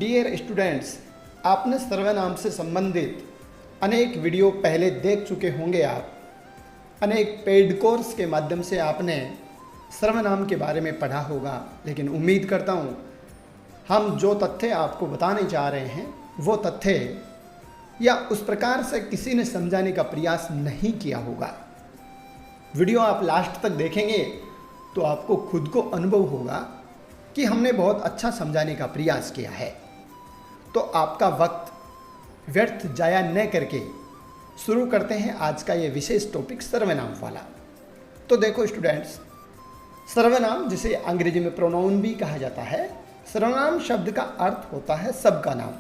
Dear students, आपने सर्वनाम से संबंधित अनेक वीडियो पहले देख चुके होंगे। आप अनेक पेड कोर्स के माध्यम से आपने सर्वनाम के बारे में पढ़ा होगा, लेकिन उम्मीद करता हूँ हम जो तथ्य आपको बताने जा रहे हैं वो तथ्य या उस प्रकार से किसी ने समझाने का प्रयास नहीं किया होगा। वीडियो आप लास्ट तक देखेंगे तो आपको खुद को अनुभव होगा कि हमने बहुत अच्छा समझाने का प्रयास किया है। तो आपका वक्त व्यर्थ जाया न करके शुरू करते हैं आज का ये विशेष टॉपिक सर्वनाम वाला। तो देखो स्टूडेंट्स, सर्वनाम जिसे अंग्रेजी में प्रोनाउन भी कहा जाता है, सर्वनाम शब्द का अर्थ होता है सबका नाम।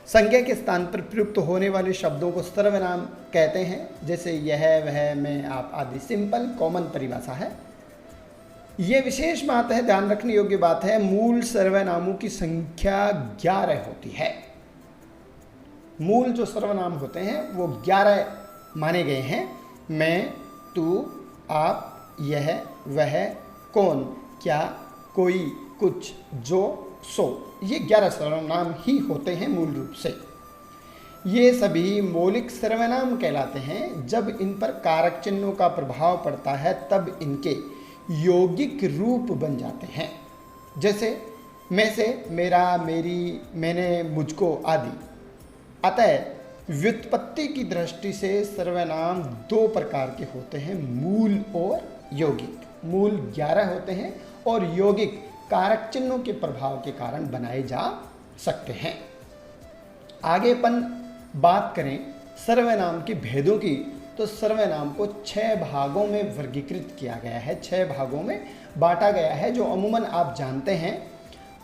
संज्ञा के स्थान पर प्रयुक्त होने वाले शब्दों को सर्वनाम कहते हैं, जैसे यह, वह, मैं, आप आदि। सिंपल कॉमन परिभाषा है। ये विशेष बात है, ध्यान रखने योग्य बात है, मूल सर्वनामों की संख्या 11 होती है। मूल जो सर्वनाम होते हैं वो 11 माने गए हैं। मैं, तू, आप, यह, वह, कौन, क्या, कोई, कुछ, जो, सो, ये 11 सर्वनाम ही होते हैं मूल रूप से। ये सभी मौलिक सर्वनाम कहलाते हैं। जब इन पर कारक चिन्हों का प्रभाव पड़ता है तब इनके यौगिक रूप बन जाते हैं, जैसे मैं से, मेरा, मेरी, मैंने, मुझको आदि। अतः व्युत्पत्ति की दृष्टि से सर्वनाम 2 प्रकार के होते हैं, मूल और यौगिक। मूल 11 होते हैं और यौगिक कारक चिन्हों के प्रभाव के कारण बनाए जा सकते हैं। आगे अपन बात करें सर्वनाम के भेदों की, तो सर्वनाम को 6 भागों में वर्गीकृत किया गया है, 6 भागों में बांटा गया है, जो अमूमन आप जानते हैं।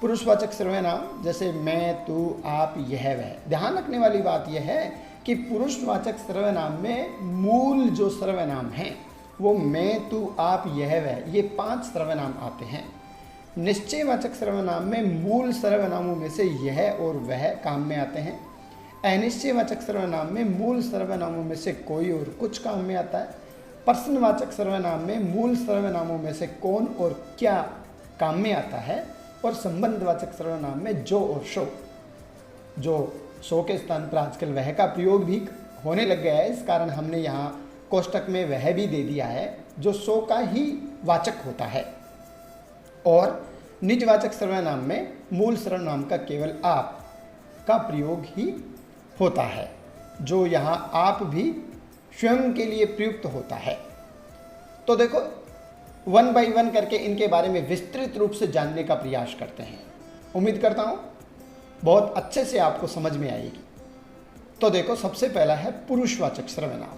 पुरुषवाचक सर्वनाम जैसे मैं, तू, आप, यह, वह। ध्यान रखने वाली बात यह है कि पुरुषवाचक सर्वनाम में मूल जो सर्वनाम हैं वो मैं, तू, आप, यह, वह, ये 5 सर्वनाम आते हैं। निश्चयवाचक सर्वनाम में मूल सर्वनामों में से यह और वह काम में आते हैं। अनिश्चयवाचक सर्वनाम में मूल सर्वनामों में से कोई और कुछ काम में आता है। प्रश्नवाचक सर्वनाम में मूल सर्वनामों में से कौन और क्या काम में आता है। और संबंधवाचक सर्वनाम में जो और सो के स्थान पर आजकल वह का प्रयोग भी होने लग गया है, इस कारण हमने यहाँ कोष्टक में वह भी दे दिया है, जो सो का ही वाचक होता है। और निजवाचक सर्वनाम में मूल सर्वनाम का केवल आप का प्रयोग ही होता है, जो यहाँ आप भी स्वयं के लिए प्रयुक्त होता है। तो देखो 1 बाय 1 करके इनके बारे में विस्तृत रूप से जानने का प्रयास करते हैं। उम्मीद करता हूँ बहुत अच्छे से आपको समझ में आएगी। तो देखो, सबसे पहला है पुरुषवाचक सर्वनाम।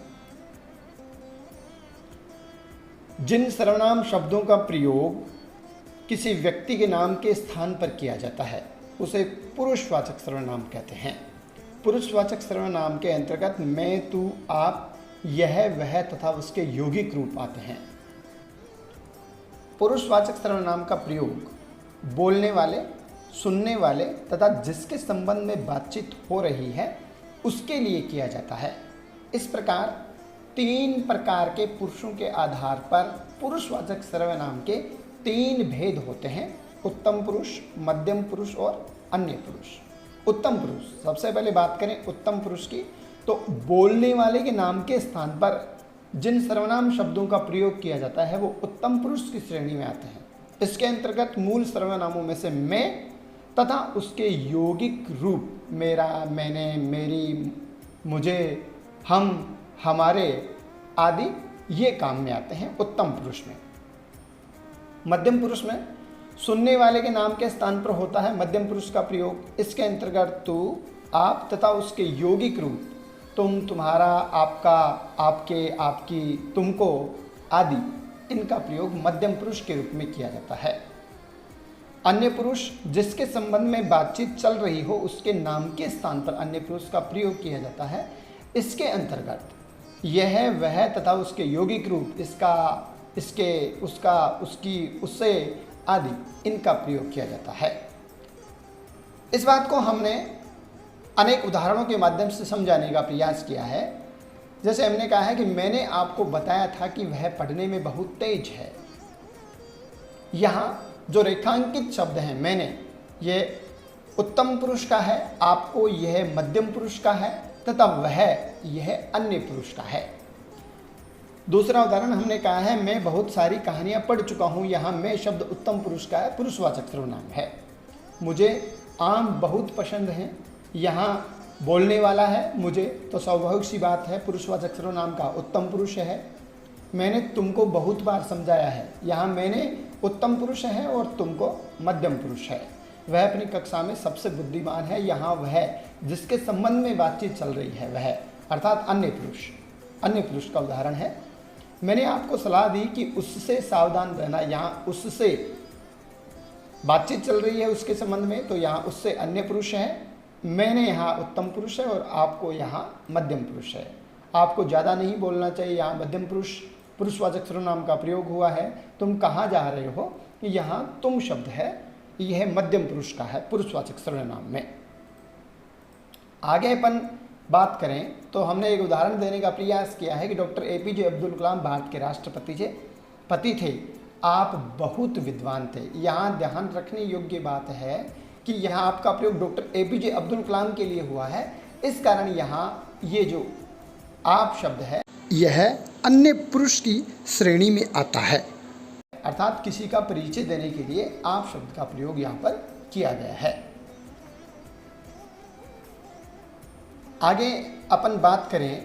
जिन सर्वनाम शब्दों का प्रयोग किसी व्यक्ति के नाम के स्थान पर किया जाता है उसे पुरुषवाचक सर्वनाम कहते हैं। पुरुषवाचक सर्वनाम के अंतर्गत मैं, तू, आप, यह, वह तथा उसके यौगिक रूप आते हैं। पुरुषवाचक सर्वनाम का प्रयोग बोलने वाले, सुनने वाले तथा जिसके संबंध में बातचीत हो रही है उसके लिए किया जाता है। इस प्रकार 3 प्रकार के पुरुषों के आधार पर पुरुषवाचक सर्वनाम के 3 भेद होते हैं, उत्तम पुरुष, मध्यम पुरुष और अन्य पुरुष। उत्तम पुरुष, सबसे पहले बात करें उत्तम पुरुष की, तो बोलने वाले के नाम के स्थान पर जिन सर्वनाम शब्दों का प्रयोग किया जाता है वो उत्तम पुरुष की श्रेणी में आते हैं। इसके अंतर्गत मूल सर्वनामों में से मैं तथा उसके यौगिक रूप मेरा, मैंने, मेरी, मुझे, हम, हमारे आदि ये काम में आते हैं उत्तम पुरुष में। मध्यम पुरुष में सुनने वाले के नाम के स्थान पर होता है मध्यम पुरुष का प्रयोग। इसके अंतर्गत तू, आप तथा उसके यौगिक रूप तुम, तुम्हारा, आपका, आपके, आपकी, तुमको आदि, इनका प्रयोग मध्यम पुरुष के रूप में किया जाता है। अन्य पुरुष, जिसके संबंध में बातचीत चल रही हो उसके नाम के स्थान पर अन्य पुरुष का प्रयोग किया जाता है। इसके अंतर्गत यह, वह तथा उसके यौगिक रूप, इसका, इसके, उसका, उसकी, उससे आदि, इनका प्रयोग किया जाता है। इस बात को हमने अनेक उदाहरणों के माध्यम से समझाने का प्रयास किया है। जैसे हमने कहा है कि मैंने आपको बताया था कि वह पढ़ने में बहुत तेज है। यहाँ जो रेखांकित शब्द हैं मैंने, ये उत्तम पुरुष का है, आपको यह मध्यम पुरुष का है तथा वह यह अन्य पुरुष का है। दूसरा उदाहरण हमने कहा है मैं बहुत सारी कहानियां पढ़ चुका हूं, यहां मैं शब्द उत्तम पुरुष का है, पुरुषवाचक सर्वनाम है। मुझे आम बहुत पसंद है, यहां बोलने वाला है मुझे, तो स्वाभाविक सी बात है पुरुषवाचक सर्वनाम का उत्तम पुरुष है। मैंने तुमको बहुत बार समझाया है, यहाँ मैंने उत्तम पुरुष है और तुमको मध्यम पुरुष है। वह अपनी कक्षा में सबसे बुद्धिमान है, यहाँ वह जिसके संबंध में बातचीत चल रही है वह, अर्थात अन्य पुरुष का उदाहरण है। मैंने आपको सलाह दी कि उससे सावधान रहना, यहाँ उससे बातचीत चल रही है उसके संबंध में, तो यहाँ उससे अन्य पुरुष है। मैंने यहाँ उत्तम पुरुष है और आपको यहाँ मध्यम पुरुष है। आपको ज़्यादा नहीं बोलना चाहिए, यहाँ मध्यम पुरुष पुरुषवाचक सर्वनाम का प्रयोग हुआ है। तुम कहाँ जा रहे हो, यहाँ तुम शब्द है, यह मध्यम पुरुष का है पुरुषवाचक सर्वनाम में। आगे अपन बात करें तो हमने एक उदाहरण देने का प्रयास किया है कि डॉक्टर APJ अब्दुल कलाम भारत के राष्ट्रपति थे। आप बहुत विद्वान थे। यहाँ ध्यान रखने योग्य बात है कि यहाँ आपका प्रयोग डॉक्टर APJ अब्दुल कलाम के लिए हुआ है, इस कारण यहाँ ये जो आप शब्द है यह अन्य पुरुष की श्रेणी में आता है, अर्थात किसी का परिचय देने के लिए आप शब्द का प्रयोग यहाँ पर किया गया है। आगे अपन बात करें,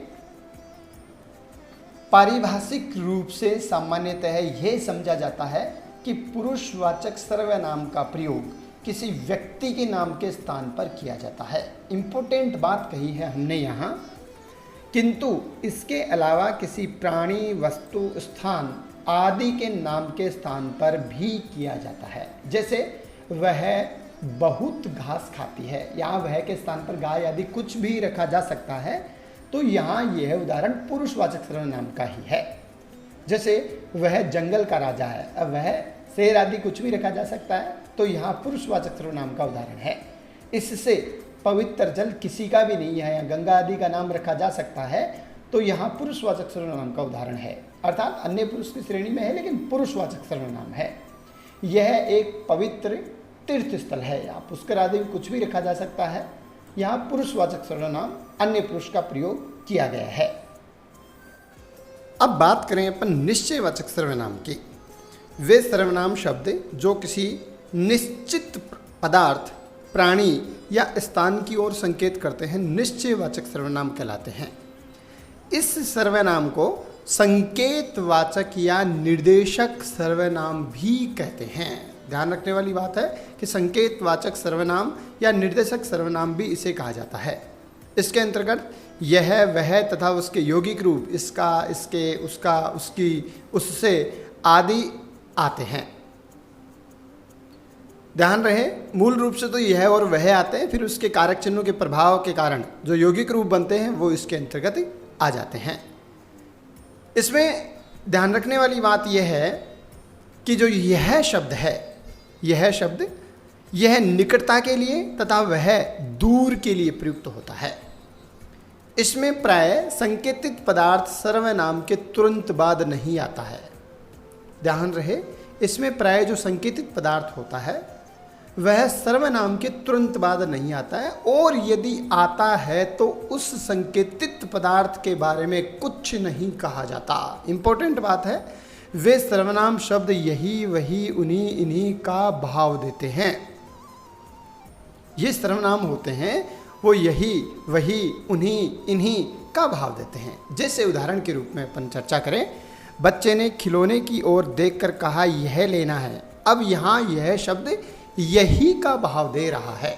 पारिभाषिक रूप से सामान्यतः यह समझा जाता है कि पुरुषवाचक सर्वनाम का प्रयोग किसी व्यक्ति के नाम के स्थान पर किया जाता है। इम्पोर्टेंट बात कही है हमने यहाँ, किंतु इसके अलावा किसी प्राणी, वस्तु, स्थान आदि के नाम के स्थान पर भी किया जाता है। जैसे वह बहुत घास खाती है, यहाँ वह के स्थान पर गाय आदि कुछ भी रखा जा सकता है, तो यहाँ यह उदाहरण पुरुषवाचक सर्वनाम का ही है। जैसे वह जंगल का राजा है, अब वह शेर आदि कुछ भी रखा जा सकता है, तो यहाँ पुरुषवाचक सर्वनाम का उदाहरण है। इससे पवित्र जल किसी का भी नहीं है, यहाँ गंगा आदि का नाम रखा जा सकता है, तो यहाँ पुरुषवाचक सर्वनाम का उदाहरण है, अर्थात अन्य पुरुष की श्रेणी में है लेकिन पुरुषवाचक सर्वनाम है। यह एक पवित्र तीर्थ स्थल है, यहाँ पुष्कर आदि कुछ भी रखा जा सकता है, यहाँ पुरुषवाचक सर्वनाम अन्य पुरुष का प्रयोग किया गया है। अब बात करें अपन निश्चयवाचक सर्वनाम की। वे सर्वनाम शब्द जो किसी निश्चित पदार्थ, प्राणी या स्थान की ओर संकेत करते हैं निश्चयवाचक सर्वनाम कहलाते हैं। इस सर्वनाम को संकेतवाचक या निर्देशक सर्वनाम भी कहते हैं। ध्यान रखने वाली बात है कि संकेतवाचक सर्वनाम या निर्देशक सर्वनाम भी इसे कहा जाता है। इसके अंतर्गत यह, वह तथा उसके यौगिक रूप इसका, इसके, उसका, उसकी, उससे आदि आते हैं। ध्यान रहे, मूल रूप से तो यह और वह आते हैं, फिर उसके कारक चिन्हों के प्रभाव के कारण जो यौगिक रूप बनते हैं वो इसके अंतर्गत आ जाते हैं। इसमें ध्यान रखने वाली बात यह है कि जो यह शब्द है, यह शब्द यह निकटता के लिए तथा वह दूर के लिए प्रयुक्त होता है। इसमें प्राय संकेतित पदार्थ सर्वनाम के तुरंत बाद नहीं आता है। ध्यान रहे, इसमें प्राय जो संकेतित पदार्थ होता है वह सर्वनाम के तुरंत बाद नहीं आता है, और यदि आता है तो उस संकेतित पदार्थ के बारे में कुछ नहीं कहा जाता। इंपॉर्टेंट बात है, वे सर्वनाम शब्द यही, वही, उन्हीं, इन्हीं का भाव देते हैं। ये सर्वनाम होते हैं वो यही, वही, उन्हीं, इन्हीं का भाव देते हैं। जैसे उदाहरण के रूप में अपन चर्चा करें, बच्चे ने खिलौने की ओर देखकर कहा यह लेना है। अब यहाँ यह शब्द यही का भाव दे रहा है।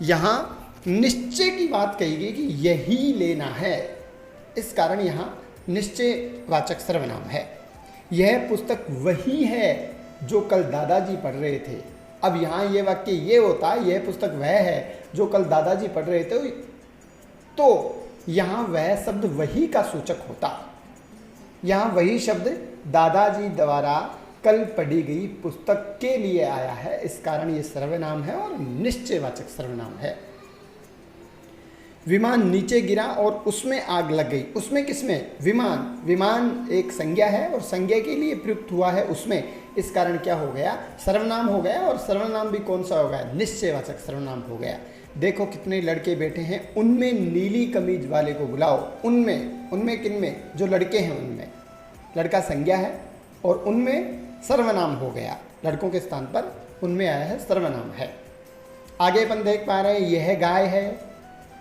यहाँ निश्चय की बात कही गई कि यही लेना है, इस कारण यहाँ निश्चयवाचक सर्वनाम है। यह पुस्तक वही है जो कल दादाजी पढ़ रहे थे। अब यहाँ ये वाक्य ये होता है, यह पुस्तक वह है जो कल दादाजी पढ़ रहे थे, तो यहाँ वह शब्द वही का सूचक होता। यहाँ वही शब्द दादाजी द्वारा कल पढ़ी गई पुस्तक के लिए आया है, इस कारण ये सर्वनाम है और निश्चयवाचक सर्वनाम है। विमान नीचे गिरा और उसमें आग लग गई। उसमें किसमें? विमान। विमान एक संज्ञा है और संज्ञा के लिए प्रयुक्त हुआ है उसमें, इस कारण क्या हो गया, सर्वनाम हो गया। और सर्वनाम भी कौन सा हो गया, निश्चयवाचक सर्वनाम हो गया। देखो कितने लड़के बैठे हैं, उनमें नीली कमीज वाले को बुलाओ। उनमें किन में, जो लड़के हैं उनमें लड़का संज्ञा है और उनमें सर्वनाम हो गया, लड़कों के स्थान पर उनमें आया है, सर्वनाम है। आगे अपन देख पा रहे हैं यह गाय है,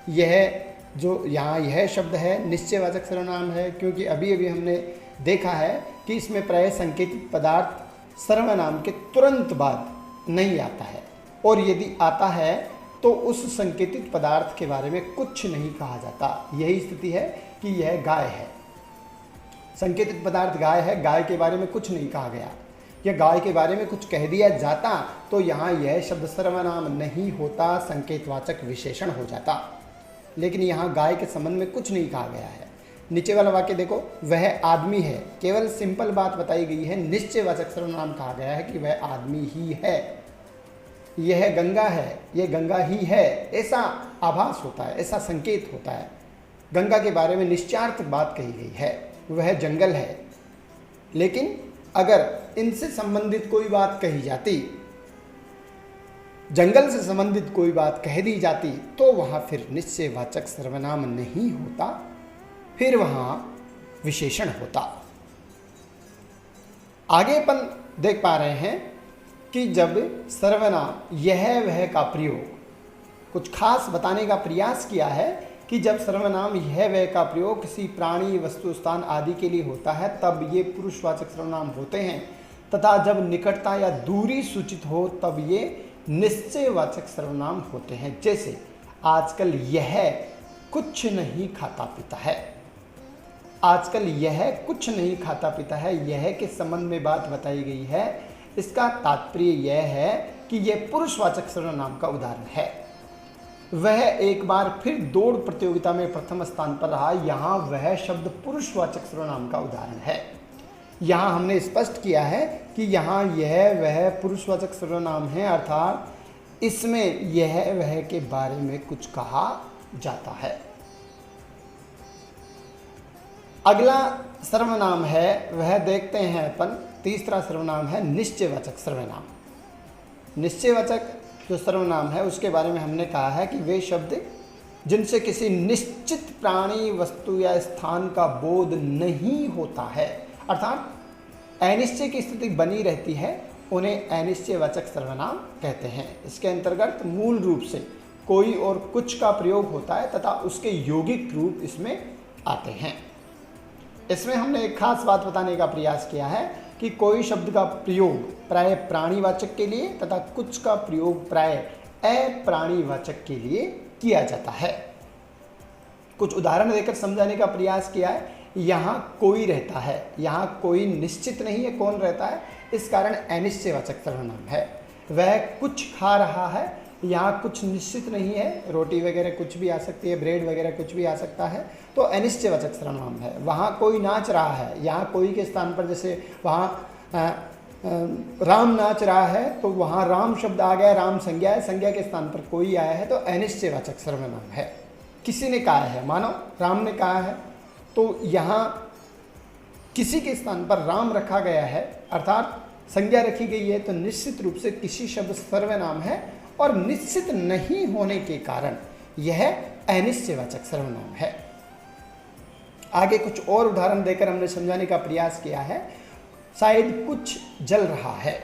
यह जो यहाँ यह शब्द है निश्चयवाचक सर्वनाम है, क्योंकि अभी अभी हमने देखा है कि इसमें प्राय संकेतित पदार्थ सर्वनाम के तुरंत बाद नहीं आता है, और यदि आता है तो उस संकेतित पदार्थ के बारे में कुछ नहीं कहा जाता। यही स्थिति है कि यह गाय है, संकेतित पदार्थ गाय है, गाय के बारे में कुछ नहीं कहा गया। या गाय के बारे में कुछ कह दिया जाता तो यहाँ यह शब्द सर्वनाम नहीं होता, संकेतवाचक विशेषण हो जाता। लेकिन यहाँ गाय के संबंध में कुछ नहीं कहा गया है। नीचे वाला वाक्य देखो, वह आदमी है, केवल सिंपल बात बताई गई है, निश्चयवाचक सर्वनाम कहा गया है कि वह आदमी ही है। यह गंगा है, यह गंगा ही है, ऐसा आभास होता है, ऐसा संकेत होता है। गंगा के बारे में निश्चयार्थ बात कही गई है, वह जंगल है। लेकिन अगर इनसे संबंधित कोई बात कही जाती, जंगल से संबंधित कोई बात कह दी जाती, तो वहां फिर निश्चयवाचक सर्वनाम नहीं होता, फिर वहां विशेषण होता। आगे अपन देख पा रहे हैं कि जब सर्वनाम यह वह का प्रयोग, कुछ खास बताने का प्रयास किया है कि जब सर्वनाम यह वह का प्रयोग किसी प्राणी, वस्तु, स्थान आदि के लिए होता है तब ये पुरुषवाचक सर्वनाम होते हैं, तथा जब निकटता या दूरी सूचित हो तब ये निश्चयवाचक सर्वनाम होते हैं। जैसे आजकल यह कुछ नहीं खाता पीता है, आजकल यह कुछ नहीं खाता पीता है, यह के संबंध में बात बताई गई है। इसका तात्पर्य यह है कि यह पुरुषवाचक सर्वनाम का उदाहरण है। वह एक बार फिर दौड़ प्रतियोगिता में प्रथम स्थान पर रहा, यहाँ वह शब्द पुरुषवाचक सर्वनाम का उदाहरण है। यहाँ हमने स्पष्ट किया है कि यहाँ यह वह पुरुषवाचक सर्वनाम है, अर्थात इसमें यह वह के बारे में कुछ कहा जाता है। अगला सर्वनाम है वह देखते हैं अपन, तीसरा सर्वनाम है निश्चयवाचक सर्वनाम। निश्चयवाचक जो सर्वनाम है उसके बारे में हमने कहा है कि वे शब्द जिनसे किसी निश्चित प्राणी, वस्तु या स्थान का बोध नहीं होता है, अर्थात अनिश्चय की स्थिति बनी रहती है, उन्हें अनिश्चयवाचक सर्वनाम कहते हैं। इसके अंतर्गत मूल रूप से कोई और कुछ का प्रयोग होता है तथा उसके यौगिक रूप इसमें आते हैं। इसमें हमने एक खास बात बताने का प्रयास किया है कि कोई शब्द का प्रयोग प्राय प्राणीवाचक के लिए तथा कुछ का प्रयोग प्राय अप्राणीवाचक के लिए किया जाता है। कुछ उदाहरण देकर समझाने का प्रयास किया है। यहाँ कोई रहता है, यहाँ कोई निश्चित नहीं है कौन रहता है, इस कारण अनिश्चयवाचक सर्वनाम है। वह कुछ खा रहा है, यहाँ कुछ निश्चित नहीं है, रोटी वगैरह कुछ भी आ सकती है, ब्रेड वगैरह कुछ भी आ सकता है, तो अनिश्चयवाचक सर्वनाम है। वहाँ कोई नाच रहा है, यहाँ कोई के स्थान पर जैसे वहाँ राम नाच रहा है तो वहाँ राम शब्द आ गया, राम संज्ञा है, संज्ञा के स्थान पर कोई आया है तो अनिश्चयवाचक सर्वनाम है। किसी ने कहा है, मानो राम ने कहा है, तो यहाँ किसी के स्थान पर राम रखा गया है, अर्थात संज्ञा रखी गई है, तो निश्चित रूप से किसी शब्द सर्वनाम है और निश्चित नहीं होने के कारण यह अनिश्चयवाचक सर्वनाम है। आगे कुछ और उदाहरण देकर हमने समझाने का प्रयास किया है। शायद कुछ जल रहा है,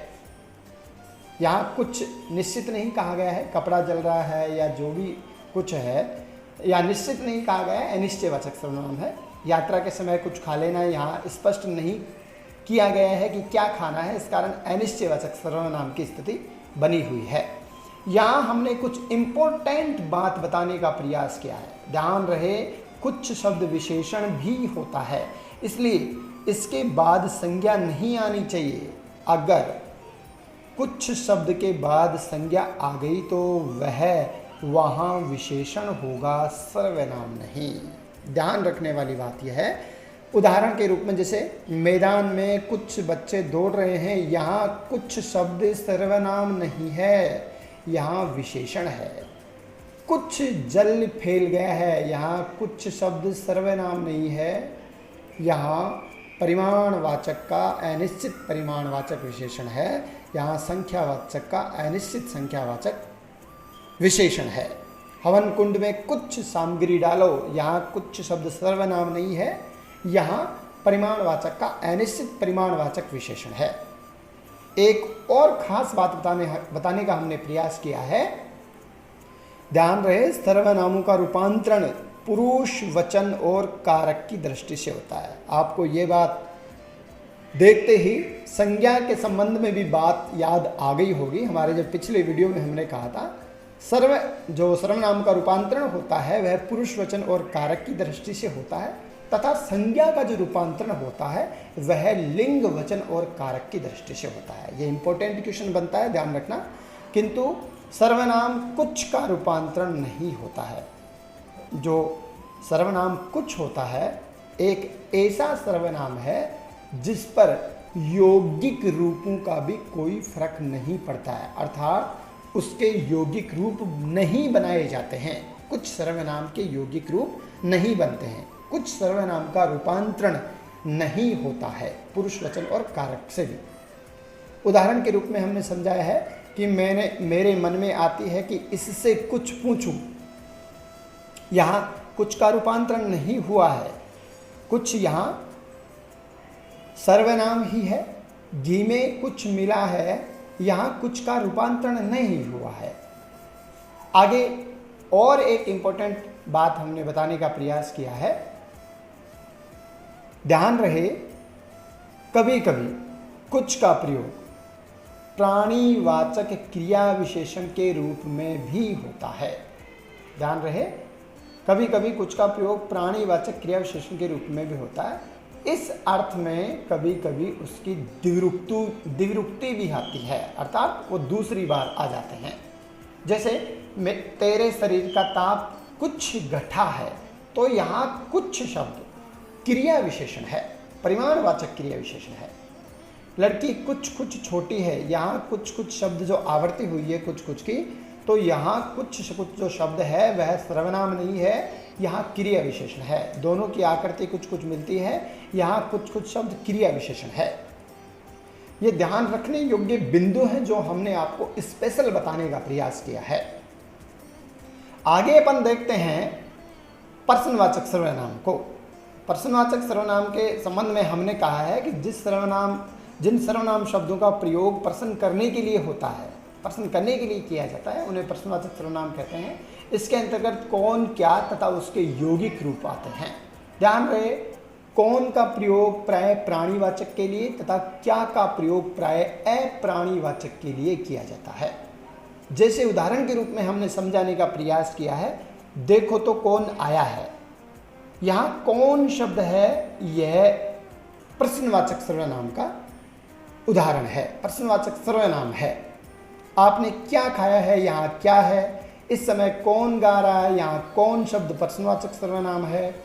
यहाँ कुछ निश्चित नहीं कहा गया है, कपड़ा जल रहा है या जो भी कुछ है, या निश्चित नहीं कहा गया है, अनिश्चयवाचक सर्वनाम है। यात्रा के समय कुछ खा लेना, यहाँ स्पष्ट नहीं किया गया है कि क्या खाना है, इस कारण अनिश्चयवाचक सर्वनाम की स्थिति बनी हुई है। यहाँ हमने कुछ इम्पोर्टेंट बात बताने का प्रयास किया है। ध्यान रहे, कुछ शब्द विशेषण भी होता है, इसलिए इसके बाद संज्ञा नहीं आनी चाहिए। अगर कुछ शब्द के बाद संज्ञा आ गई तो वह वहाँ विशेषण होगा, सर्वनाम नहीं। ध्यान रखने वाली बात यह है। उदाहरण के रूप में जैसे मैदान में कुछ बच्चे दौड़ रहे हैं, यहाँ कुछ शब्द सर्वनाम नहीं है, यहाँ विशेषण है। कुछ जल फैल गया है, यहाँ कुछ शब्द सर्वनाम नहीं है, यहाँ परिमाणवाचक का अनिश्चित परिमाणवाचक विशेषण है, यहाँ संख्यावाचक का अनिश्चित संख्यावाचक विशेषण है। हवन कुंड में कुछ सामग्री डालो, यहाँ कुछ शब्द सर्वनाम नहीं है, यहाँ परिमाणवाचक का अनिश्चित परिमाणवाचक विशेषण है। एक और खास बात बताने का हमने प्रयास किया है। ध्यान रहे, सर्वनामों का रूपांतरण पुरुष वचन और कारक की दृष्टि से होता है। आपको ये बात देखते ही संज्ञा के संबंध में भी बात याद आ गई होगी। हमारे जब पिछले वीडियो में हमने कहा था जो सर्वनाम का रूपांतरण होता है वह पुरुष वचन और कारक की दृष्टि से होता है, तथा संज्ञा का जो रूपांतरण होता है वह लिंग वचन और कारक की दृष्टि से होता है। ये इंपॉर्टेंट क्वेश्चन बनता है, ध्यान रखना। किंतु सर्वनाम कुछ का रूपांतरण नहीं होता है। जो सर्वनाम कुछ होता है एक ऐसा सर्वनाम है जिस पर यौगिक रूपों का भी कोई फर्क नहीं पड़ता है, अर्थात उसके यौगिक रूप नहीं बनाए जाते हैं। कुछ सर्वनाम के यौगिक रूप नहीं बनते हैं, कुछ सर्वनाम का रूपांतरण नहीं होता है पुरुष वचन और कारक से भी। उदाहरण के रूप में हमने समझाया है कि मेरे मन में आती है कि इससे कुछ पूछूं, यहाँ कुछ का रूपांतरण नहीं हुआ है, कुछ यहाँ सर्वनाम ही है। घी में कुछ मिला है, यहाँ कुछ का रूपांतरण नहीं हुआ है। आगे और एक इंपॉर्टेंट बात हमने बताने का प्रयास किया है। ध्यान रहे, कभी कभी कुछ का प्रयोग प्राणीवाचक क्रिया विशेषण के रूप में भी होता है। ध्यान रहे, कभी कभी कुछ का प्रयोग प्राणीवाचक क्रिया विशेषण के रूप में भी होता है। इस अर्थ में कभी कभी उसकी द्विरुक्ति भी आती है, अर्थात वो दूसरी बार आ जाते हैं। जैसे तेरे शरीर का ताप कुछ घटा है, तो यहाँ कुछ शब्द क्रिया विशेषण है, परिमाणवाचक क्रिया विशेषण है। लड़की कुछ छोटी है, यहाँ कुछ शब्द जो आवर्ती हुई है कुछ की, तो यहाँ कुछ जो शब्द है वह सर्वनाम नहीं है, यहाँ क्रिया विशेषण है। दोनों की आकृति कुछ मिलती है, यहाँ कुछ शब्द क्रिया विशेषण है। ये ध्यान रखने योग्य बिंदु हैं जो हमने आपको स्पेशल बताने का प्रयास किया है। आगे अपन देखते हैं प्रश्नवाचक सर्वनाम को। प्रश्नवाचक सर्वनाम के संबंध में हमने कहा है कि जिन सर्वनाम शब्दों का प्रयोग प्रश्न करने के लिए होता है, प्रश्न करने के लिए किया जाता है, उन्हें प्रश्नवाचक सर्वनाम कहते हैं। इसके अंतर्गत कौन, क्या तथा उसके यौगिक रूप आते हैं। ध्यान रहे, कौन का प्रयोग प्राय प्राणीवाचक के लिए तथा क्या का प्रयोग प्राय अप्राणीवाचक के लिए किया जाता है। जैसे उदाहरण के रूप में हमने समझाने का प्रयास किया है, देखो तो कौन आया है। यहाँ कौन शब्द है, यह प्रश्नवाचक सर्वनाम का उदाहरण है, प्रश्नवाचक सर्वनाम है। आपने क्या खाया है, यहाँ क्या है। इस समय कौन गा रहा है, यहाँ कौन शब्द प्रश्नवाचक सर्वनाम है।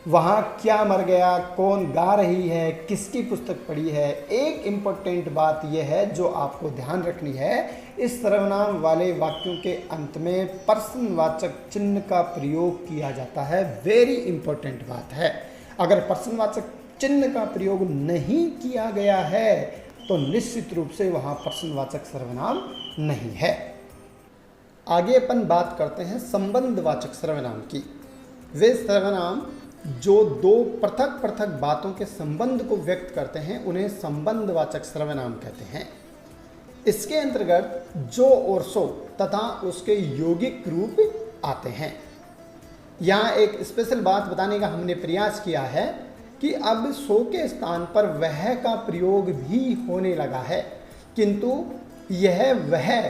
वहाँ क्या मर गया, कौन गा रही है, किसकी पुस्तक पढ़ी है। एक इम्पोर्टेंट बात यह है जो आपको ध्यान रखनी है, इस सर्वनाम वाले वाक्यों के अंत में प्रश्नवाचक चिन्ह का प्रयोग किया जाता है। वेरी इंपॉर्टेंट बात है। अगर प्रश्नवाचक चिन्ह का प्रयोग नहीं किया गया है तो निश्चित रूप से वहाँ प्रश्नवाचक सर्वनाम नहीं है। आगे अपन बात करते हैं संबंधवाचक सर्वनाम की। वे सर्वनाम जो दो पृथक पृथक बातों के संबंध को व्यक्त करते हैं उन्हें संबंधवाचक सर्वनाम कहते हैं। इसके अंतर्गत जो और सो तथा उसके यौगिक रूप आते हैं। यहाँ एक स्पेशल बात बताने का हमने प्रयास किया है कि अब सो के स्थान पर वह का प्रयोग भी होने लगा है, किंतु यह वह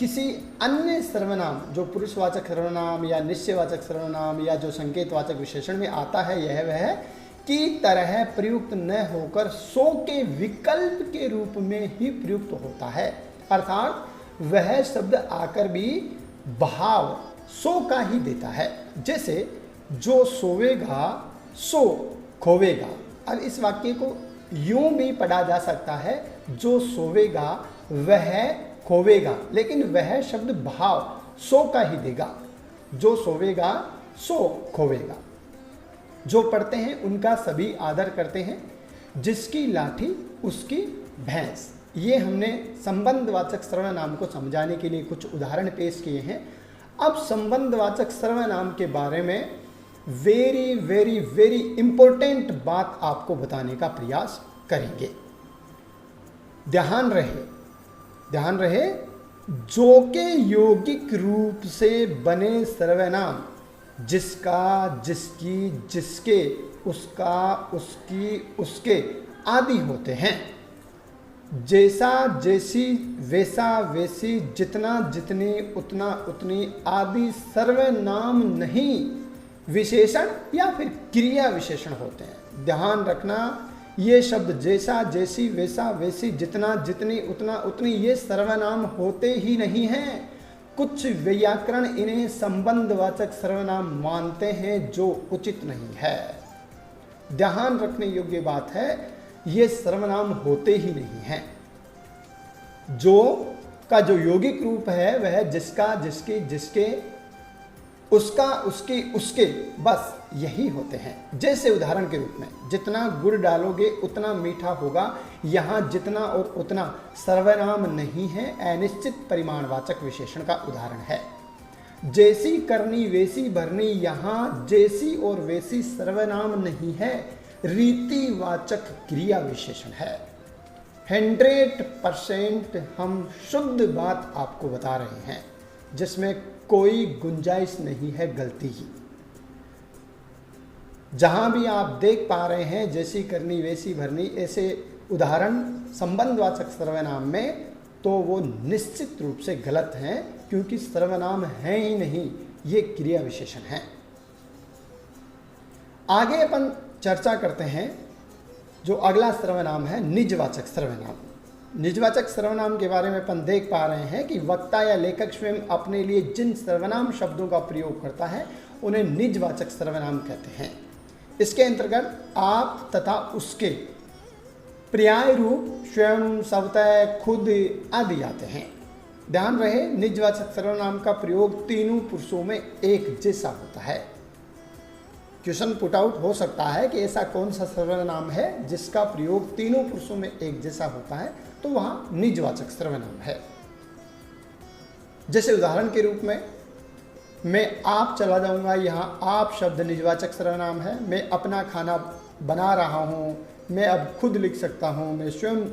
किसी अन्य सर्वनाम जो पुरुषवाचक सर्वनाम या निश्चयवाचक सर्वनाम या जो संकेतवाचक विशेषण में आता है, यह वह की तरह प्रयुक्त न होकर सो के विकल्प के रूप में ही प्रयुक्त होता है। अर्थात वह शब्द आकर भी भाव सो का ही देता है। जैसे जो सोवेगा सो खोवेगा। अब इस वाक्य को यूं भी पढ़ा जा सकता है, जो सोवेगा वह खोवेगा, लेकिन वह शब्द भाव सो का ही देगा। जो सोवेगा सो खोवेगा। जो पढ़ते हैं उनका सभी आदर करते हैं। जिसकी लाठी उसकी भैंस। ये हमने संबंधवाचक सर्वनाम को समझाने के लिए कुछ उदाहरण पेश किए हैं। अब संबंधवाचक सर्वनाम के बारे में वेरी वेरी वेरी इंपॉर्टेंट बात आपको बताने का प्रयास करेंगे। ध्यान रहे, जो के यौगिक रूप से बने सर्वनाम जिसका, जिसकी, जिसके, उसका, उसकी, उसके आदि होते हैं। जैसा, जैसी, वैसा, वैसी, जितना, जितनी, उतना, उतनी आदि सर्वनाम नहीं विशेषण या फिर क्रिया विशेषण होते हैं। ध्यान रखना, ये शब्द जैसा, जैसी, वैसा, वैसी, जितना, जितनी, उतना, उतनी ये सर्वनाम होते ही नहीं हैं। कुछ व्याकरण इन्हें संबंधवाचक सर्वनाम मानते हैं जो उचित नहीं है। ध्यान रखने योग्य बात है, ये सर्वनाम होते ही नहीं हैं। जो का जो यौगिक रूप है वह जिसका, जिसकी, जिसके, उसका, उसकी, उसके, बस यही होते हैं। जैसे उदाहरण के रूप में, जितना गुड़ डालोगे उतना मीठा होगा। यहाँ जितना और उतना सर्वनाम नहीं है, अनिश्चित परिमाणवाचक विशेषण का उदाहरण है। जैसी करनी वैसी भरनी, यहाँ जैसी और वैसी सर्वनाम नहीं है, रीतिवाचक क्रिया विशेषण है। 100% हम शुद्ध बात आपको बता रहे हैं, जिसमें कोई गुंजाइश नहीं है गलती की। जहां भी आप देख पा रहे हैं जैसी करनी वैसी भरनी ऐसे उदाहरण संबंधवाचक सर्वनाम में, तो वो निश्चित रूप से गलत हैं, क्योंकि सर्वनाम है ही नहीं, ये क्रिया विशेषण हैं। आगे अपन चर्चा करते हैं जो अगला सर्वनाम है निजवाचक सर्वनाम। निजवाचक सर्वनाम के बारे में अपन देख पा रहे हैं कि वक्ता या लेखक स्वयं अपने लिए जिन सर्वनाम शब्दों का प्रयोग करता है उन्हें निजवाचक सर्वनाम कहते हैं। इसके अंतर्गत आप तथा उसके, पर्याय रूप स्वयं, स्वतः, खुद आदि आते हैं। ध्यान रहे, निजवाचक सर्वनाम का प्रयोग तीनों पुरुषों में एक जैसा होता है। क्वेश्चन पुट आउट हो सकता है कि ऐसा कौन सा सर्वनाम है जिसका प्रयोग तीनों पुरुषों में एक जैसा होता है, तो वहां निजवाचक सर्वनाम है। जैसे उदाहरण के रूप में, मैं आप चला जाऊंगा, यहाँ आप शब्द निजवाचक सर्वनाम है। मैं अपना खाना बना रहा हूँ, मैं अब खुद लिख सकता हूँ, मैं स्वयं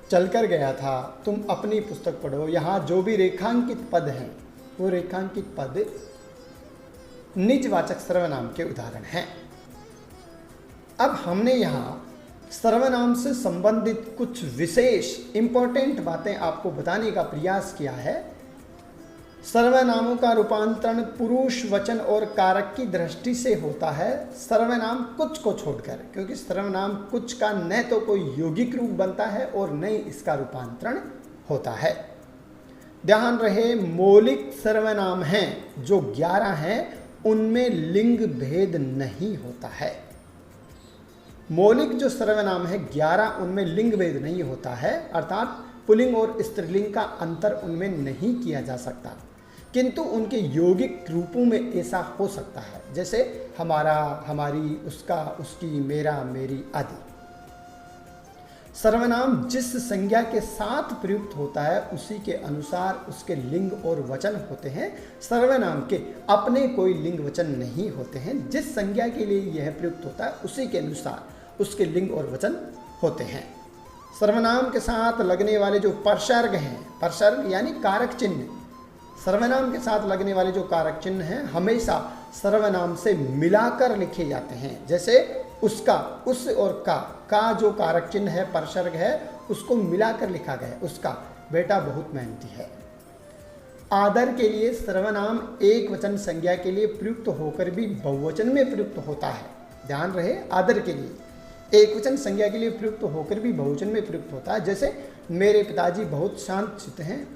चलकर गया था, तुम अपनी पुस्तक पढ़ो। यहाँ जो भी रेखांकित पद हैं वो रेखांकित पद निजवाचक सर्वनाम के उदाहरण हैं। अब हमने यहाँ सर्वनाम से संबंधित कुछ विशेष इंपॉर्टेंट बातें आपको बताने का प्रयास किया है। सर्वनामों का रूपांतरण पुरुष, वचन और कारक की दृष्टि से होता है, सर्वनाम कुछ को छोड़कर, क्योंकि सर्वनाम कुछ का न तो कोई यौगिक रूप बनता है और न ही इसका रूपांतरण होता है। ध्यान रहे, मौलिक सर्वनाम हैं जो 11 हैं, उनमें लिंग भेद नहीं होता है। मौलिक जो सर्वनाम है 11, उनमें लिंग भेद नहीं होता है, अर्थात पुल्लिंग और स्त्रीलिंग का अंतर उनमें नहीं किया जा सकता, किंतु उनके यौगिक रूपों में ऐसा हो सकता है, जैसे हमारा, हमारी, उसका, उसकी, मेरा, मेरी आदि। सर्वनाम जिस संज्ञा के साथ प्रयुक्त होता है उसी के अनुसार उसके लिंग और वचन होते हैं। सर्वनाम के अपने कोई लिंग वचन नहीं होते हैं। जिस संज्ञा के लिए यह प्रयुक्त होता है उसी के अनुसार उसके लिंग और वचन होते हैं। सर्वनाम के साथ लगने वाले जो परसर्ग हैं, परसर्ग यानी कारक चिन्ह, सर्वनाम के साथ लगने वाले जो कारक चिन्ह हैं हमेशा सर्वनाम से मिलाकर लिखे जाते हैं। जैसे उसका, उस और का जो कारक चिन्ह है, परसर्ग है, उसको मिलाकर लिखा गया। उसका बेटा बहुत मेहनती है। आदर के लिए सर्वनाम एक वचन संज्ञा के लिए प्रयुक्त होकर भी बहुवचन में प्रयुक्त होता है। ध्यान रहे, आदर के लिए एक वचन संज्ञा के लिए प्रयुक्त होकर भी बहुवचन में प्रयुक्त होता है। जैसे मेरे पिताजी बहुत शांतचित्त हैं,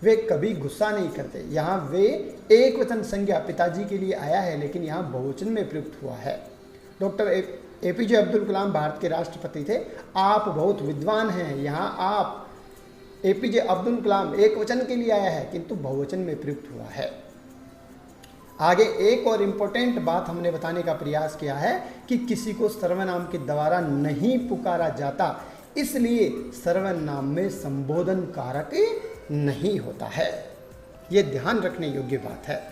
वे कभी गुस्सा नहीं करते। यहाँ वे एक वचन संज्ञा पिताजी के लिए आया है, लेकिन यहाँ बहुवचन में प्रयुक्त हुआ है। डॉक्टर APJ अब्दुल कलाम भारत के राष्ट्रपति थे। आप बहुत विद्वान हैं, यहाँ आप APJ अब्दुल कलाम एक वचन के लिए आया है, किंतु बहुवचन में प्रयुक्त हुआ है। आगे एक और इम्पोर्टेंट बात हमने बताने का प्रयास किया है कि किसी को सर्वनाम के द्वारा नहीं पुकारा जाता, इसलिए सर्वनाम में संबोधन कारक नहीं होता है। ये ध्यान रखने योग्य बात है।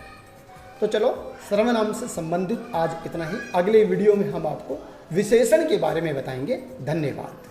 तो चलो, सर्वनाम से संबंधित आज इतना ही। अगले वीडियो में हम आपको विशेषण के बारे में बताएंगे। धन्यवाद।